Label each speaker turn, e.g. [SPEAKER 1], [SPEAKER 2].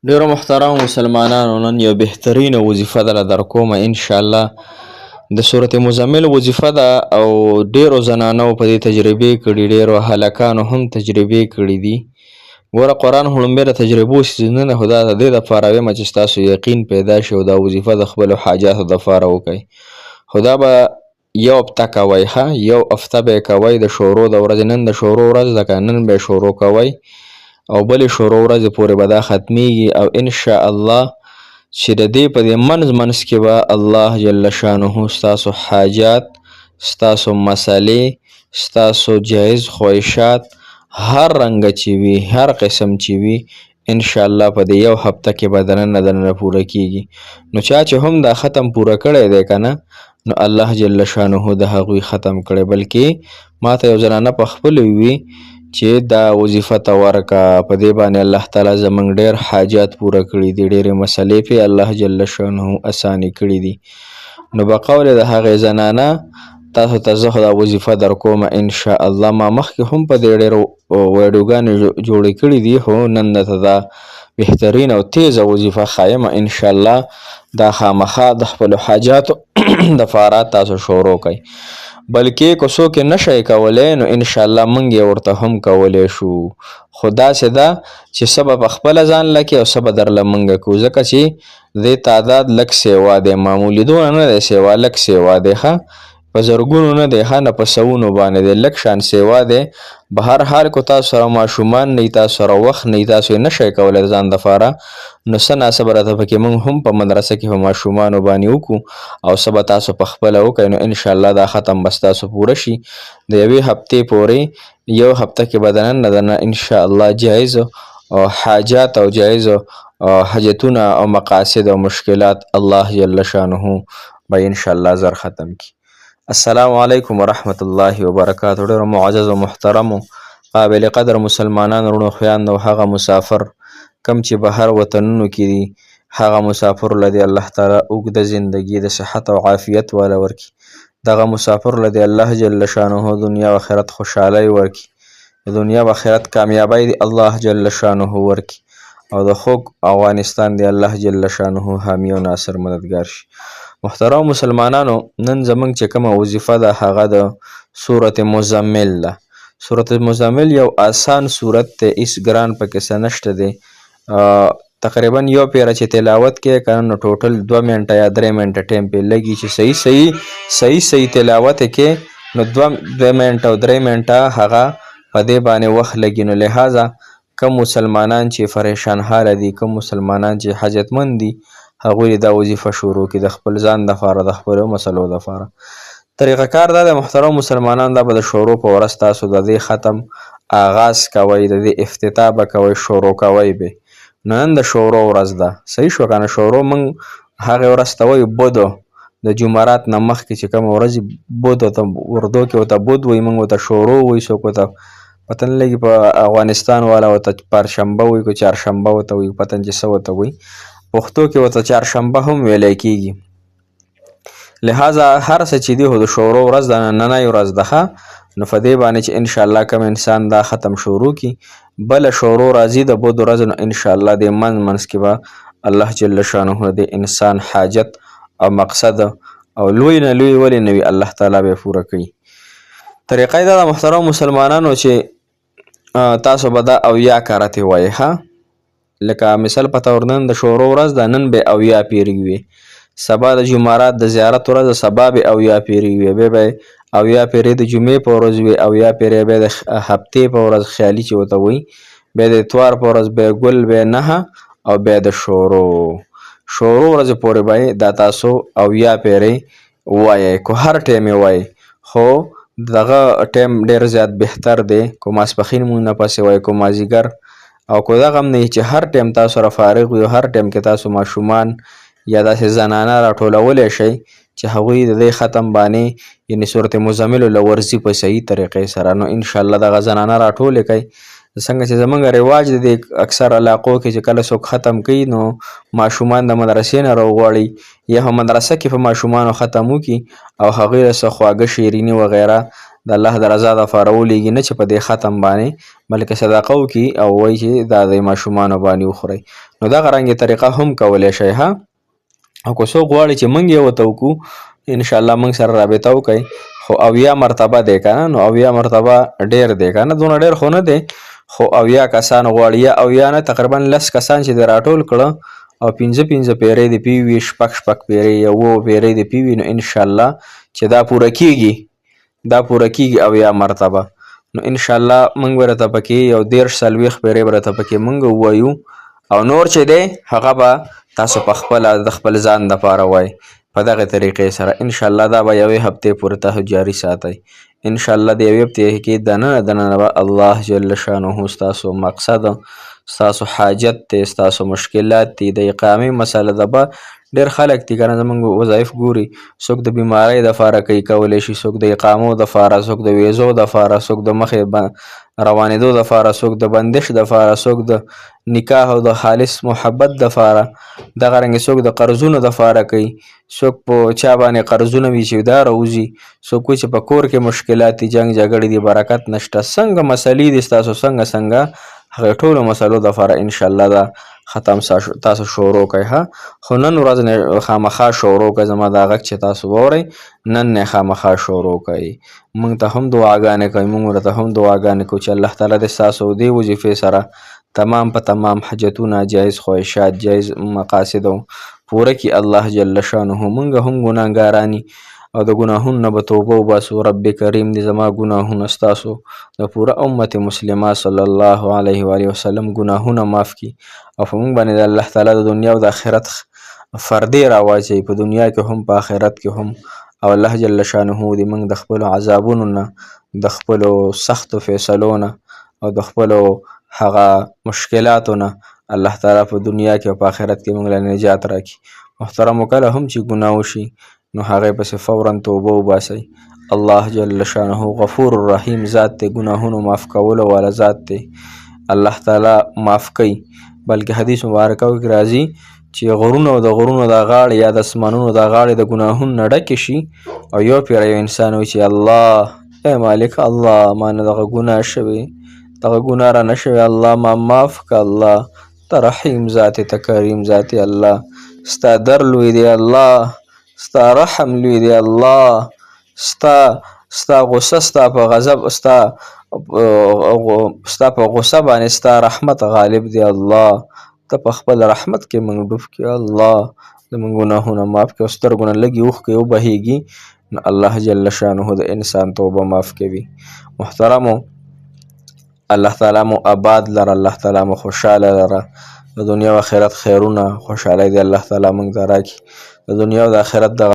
[SPEAKER 1] ډیرو محترم مسلمانانو نن یو بهترینه وظیفه در کومه ان شاء الله د سورته مزمل وظیفه ده او ډیرو زنانو په دې تجربه کړي ډیرو هلکانو هم تجربه کړي دي ګوره قرآن هلمبه د تجربو سيزونه خدا د دې لپاره وي چې تاسو یقین پیدا شي او دا وظیفه د خپل حاجاتو د لپاره وکړي خدا به یو هفته کوي یو هفته به کوي د شورو د ورځې نن د شورو ورځ ده نن به شروع کوي او بلې شورو ورځې پورې به دا ختمیږي او ان شاء الله چې د دې په دې منځ کې به الله جل شانه ستاسو حاجات ستاسو مسلې ستاسو جایز خواهشات هر رنګ چې وي هر قسم چې وي ان شاء الله په دې یو هفته کې به دننه پوره کیږي نو چې هم دا ختم پوره کړی دی کنه نو الله جل شانه د هغوی ختم کړي بلکې ماته یو زنانه په خپل وی چې دا وظیفه ته ورکا په دې باندې الله تعالی زمونږ ډېر حاجات پوره کړي دي ډېرې مسلې په الله جل شانه اساني کړي دي نو بقول د هغې زنانه تاسو ته زه دا وظیفه در کوم ان شاء الله ما مخکې هم په دې ډېرو ویډیوګانې جوړې کړي دي خو نن درته دا بهترین او تیزه وظیفه ښایم ان شاء الله دا خامخا د خپلو حاجاتو دپاره تاسو شروع کړئ بلکې که څوک نشئ کولی نو ان شاء الله موږ یې ورته هم کولی شو خو داسې ده چې څه به په خپله ځان لکې او څه به درله موږ کوو ځکه چې دې تعداد لږ سیوا دی معمولي دونه نه دی سیوا لږ سیوا دی ښه په زرګونو نه دی ښه نه په سوونو باندې دی لږ شان سیوا دی به هر حال کو تاسو سره ماشومان نه تاسو سره وخت نه تاسو یې نشئ کولی ځان دپاره نو څه ناسبه راته پکې موږ هم په مدرسه کې په ماشومانو باندې وکړو او څه به تاسو په خپله وکړئ نو انشاءالله دا ختم به ستاسو پوره شي د یوې هفتې پورې یو هفته کې به دننه انشاءالله جایز او حاجات او جایز حاجتونه او مقاصد او مشکلات الله جل شانه به انشاءالله زر ختم کی السلام علیکم ورحمت الله وبرکاته ډېر معزز او محترم قابل قدر مسلمانان ورونو خویندو هغه مسافر کم چې بهر وطنونو کې دي هغه مسافر لدی الله تعالی اوږده زندگی د صحت او عافیت والا ورکي دغه مسافر لدی الله جل شانه دنیا او آخرت خوشحالي ورکي د دنیا او آخرت کامیابی دی الله جل شانه ورکي او د خوږ افغانستان دی الله جل شانه حامی او ناصر مددگار شي محترم مسلمانانو نن زمونږ چې کومه وظیفه ده هغه د سورة مزمل ده سورة مزمل یو آسان سورت دی هیڅ ګران پکې څه نشته دی تقریبا یو پیره چې تلاوت کې کنه نو ټوټل 2 منټه یا 3 منټه ټایم په لګي چې صحیح تلاوت کې نو 2 منټه او 3 منټه هغه په دې باندې وخت لګي نو لہذا کم مسلمانان چې پریشان حال دي کم مسلمانان چې حاجتمند دي هغوی دا وظیفه شروع کړي د خپل ځان دپاره د خپلو مسلو دپاره طریقه کار دا د محترم مسلمانان دا به د شروع په ورځ تاسو د دې ختم آغاز کوئ د دې افتتاح به کوئ شروع کوئ به نن د شروع ورځ ده صحیح شو کنه شروع موږ هغې ورځ ته وایو بدو د جمعرات نه مخکې چې کومه ورځ بود ورته اردو کې ورته بود وایي موږ ورته شروع وایي څوک ورته پته نه لګي په افغانستان والا ورته پرشنبه وایي که چهارشنبه ورته وایي پته نه چې څه ورته وایي پښتو کې ورته چهارشنبه هم ویلی کېږي لہذا هر څه چې دي خو د شروع ورځ د نننۍ ورځ ده نو په دې باندې چې انشاءالله کوم انسان دا ختم شروع کی بله شروع راځي د بود ورځ نو انشاءالله د منځ کې به الله جل شانه د انسان حاجت او مقصد او لوی نه لوی ولې نه وي الله تعالی به پوره کوي طریقه دا د محترم مسلمانانو چې تاسو به دا اویا کارتې وایي لکه مثال په طور نن د شروع ورځ ده نن به اویا پیرې وي سبا د جمعرات د زیارت ورځ سبا به اویا پیرې وي بیا به اویا پیرې د جمعې په ورځ وي اویا پیرې بیا د هفتې په ورځ خیالي چې ورته وایي بیا د اتوار په ورځ بیا ګل بیا نهه او بیا د شروع ورځې پورې به دا تاسو اویا پیرې وایئ کو هر ټایم یې وایئ خو دغه ټایم ډېر زیات بهتر دی کو ماسپښین مونږ نه پسې وایئ کو مازدیګر او کو دغه هم نه چې هر ټایم تاسو سره فارغ وي هر ټایم کې تاسو ماشومان یا داسې زنانه راټولولی شئ چې هغوی د دې ختم باندې یعنې صورت مزملو له ورځي په صحیح طریقې سره نو انشاءالله دغه زنانه راټولې کوئ څنګه چې زمونږ رواج دی اکثر علاقو کې چې کله څوک ختم کوي نو ماشومان د مدرسې نه راوغواړي یا هم مدرسه کې په ماشومانو ختم وکړي او هغوی له څه خواږه شیریني وغیره د الله د رضا دپاره ولیږي، نه چې په دې ختم باندې بلکې صدقه وکړي او وایي چې دا د ماشومانو باندې وخورئ. نو دغه رنګې طریقه هم کولی شئ ها. او که څوک غواړي چې موږ یې ورته وکړو انشاءالله موږ سره رابطه وکړئ. خو 80 مرتبه دی که نه، نو 80 مرتبه ډېر دی که نه، دونه ډېر خو نه دی، خو 80 کسان غواړي یا 80 نه تقریبا 10 کسان چې دې راټول کړه او 5 پیرې دې پی وي، 6 پیرې یا 9 پیرې دې پی وي، نو انشاءالله چې دا پوره کیږي 80 مرتبه، نو انشاءالله موږ به راته پکې یو 30-40 پیرې به راته پکې موږ ووایو، او نور چې دی هغه به تاسو په خپله د خپل ځان دپاره وایي په دغه طریقې سره. انشاءالله دا به یوې هفتې پورې تاسو جاري ساتئ. انشاءالله د یوې هفتې کې دننه به الله جل شانه ستاسو مقصد، ستاسو حاجت دی، ستاسو مشکلات دي، د اقامې مسله ده. به ډېر خلک دي که نه زموږ وظایف ګوري، څوک د بیمارۍ دپاره کوي کولی شي، څوک د اقامو دپاره، څوک د ویزو دپاره، څوک د مخې روانېدو دپاره، څوک د بندش دپاره، څوک د نکاح او د خالص محبت دپاره، دغه رنګې څوک د قرضونو دپاره کوي، څوک په چا باندې قرضونه وي چې دا راوځي، څوک وایي چې په کور کې مشکلات دي، جنګ جګړې دي، برکت نشته. څنګه مسلې دي ستاسو څنګه هغې ټولو مسلو دپاره انشاءالله دا ختم تاسو شروع کوئ ها. خو نن ورځ نه خامخا شروع کوئ، زما دا غږ چې تاسو واورئ نن نه خامخا شروع کوئ. موږ ته هم دعاګانې کوئ، موږ ورته هم دعاګانې کوو چې الله تعالی دې ستاسو دې وظیفې سره تمام په تمام حاجتونه، جایز خواهشات، جایز مقاصد پوره کړي الله جل شانه. موږ هم ګناهګاران او د ګناهونو نه به توبه وباسو. رب کریم دې زما ګناهونه ستاسو د پوره امت مسلمه صلی الله علیه و آله وسلم ګناهونه معاف کړي او په موږ باندې د الله تعالی د دنیا او د آخرت فردې راواچوي، په دنیا کې هم په آخرت کې هم. او الله جل شانه دې موږ د خپلو عذابونو نه، د خپلو سختو فیصلو نه او د خپلو هغه مشکلاتو نه الله تعالی په دنیا کې او په آخرت کې موږ له نجات راکړي. محترمو کله هم چې ګناه وشي نو هغې پسې فورا توبه وباسئ. الله جل شانه غفور الرحیم ذات دی، ګناهونو معاف کولو والا ذات دی، الله تعالی معاف کوي. بلکې حدیث مبارکه کې راځي چې غرونه او د غرونو د غاړې یا د اسمانونو د غاړې د ګناهونو نه ډکې شي او یو پیره یو انسان وایي چې الله ای مالک الله ما نه دغه ګناه شوی، دغه ګناه رانه شوی، الله ما معاف که، الله ته رحیم ذات، ته کریم ذات، الله ستا در لوی دی، الله ستا رحم لوی دی، الله ستا غصه ستا په غضب، ستا په غصه باندې ستا رحمت غالب دی، الله ته په خپل رحمت کې موږ ډوب کړي، الله زموږ ګناهونه معاف کړي. او سترګو نه لږې اوښکې وبهیږي نو الله جل شانه د انسان توبه معاف کوي. محترمو الله تعالی مو آباد لره، الله تعالی مو خوشحاله لره، د دنیا او آخرت خیرونه خوشحالۍ دی الله تعالی موږ ته راکړي، د دنیا او د آخرت دغه